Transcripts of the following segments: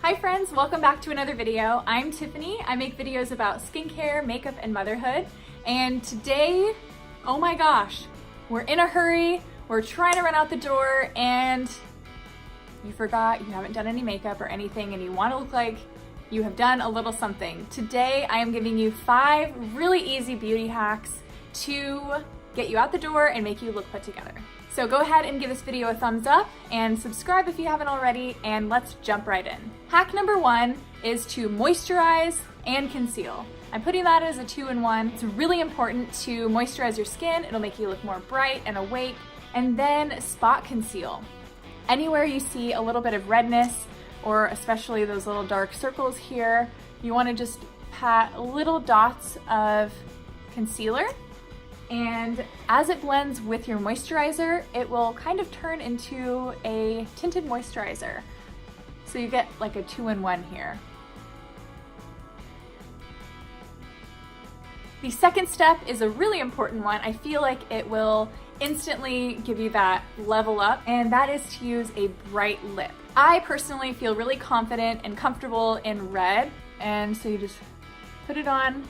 Hi friends, welcome back to another video. I'm Tiffany. I make videos about skincare, makeup, and motherhood. And today, oh my gosh, we're in a hurry. We're trying to run out the door and you forgot you haven't done any makeup or anything and you want to look like you have done a little something. Today, I am giving you 5 really easy beauty hacks to get you out the door and make you look put together. So go ahead and give this video a thumbs up and subscribe if you haven't already, and let's jump right in. Hack number 1 is to moisturize and conceal. I'm putting that as a 2-in-1. It's really important to moisturize your skin. It'll make you look more bright and awake, and then spot conceal. Anywhere you see a little bit of redness, or especially those little dark circles here, you want to just pat little dots of concealer. And as it blends with your moisturizer, it will kind of turn into a tinted moisturizer. So you get like a 2-in-1 here. The second step is a really important one. I feel like it will instantly give you that level up, and that is to use a bright lip. I personally feel really confident and comfortable in red, and so you just put it on.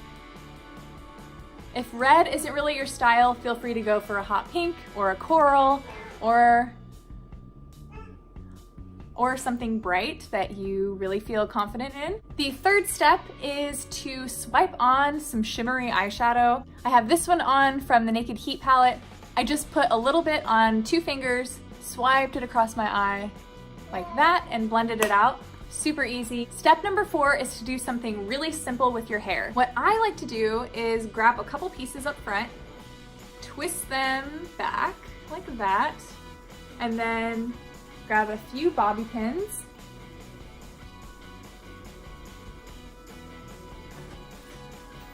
If red isn't really your style, feel free to go for a hot pink or a coral or something bright that you really feel confident in. The third step is to swipe on some shimmery eyeshadow. I have this one on from the Naked Heat palette. I just put a little bit on 2 fingers, swiped it across my eye like that, and blended it out. Super easy. Step number 4 is to do something really simple with your hair. What I like to do is grab a couple pieces up front, twist them back like that, and then grab a few bobby pins.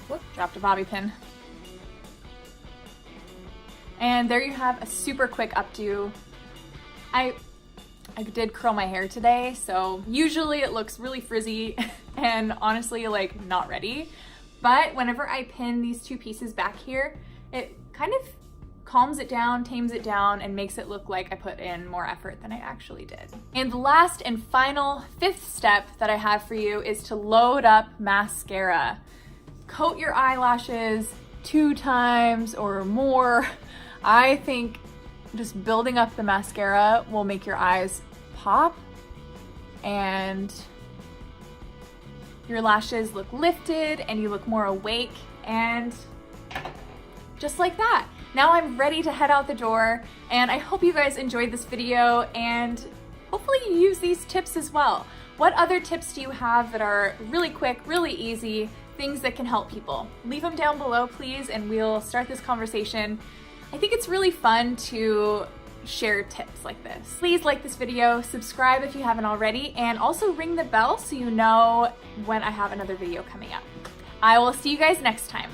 Whoop, dropped a bobby pin. And there you have a super quick updo. I did curl my hair today, so usually it looks really frizzy and honestly like not ready. But whenever I pin these 2 pieces back here, it kind of calms it down, tames it down, and makes it look like I put in more effort than I actually did. And the last and final 5th step that I have for you is to load up mascara. Coat your eyelashes 2 times or more. I think just building up the mascara will make your eyes pop and your lashes look lifted and you look more awake, and just like that. Now I'm ready to head out the door, and I hope you guys enjoyed this video and hopefully you use these tips as well. What other tips do you have that are really quick, really easy, things that can help people? Leave them down below, please, and we'll start this conversation. I think it's really fun to share tips like this. Please like this video, subscribe if you haven't already, and also ring the bell so you know when I have another video coming up. I will see you guys next time.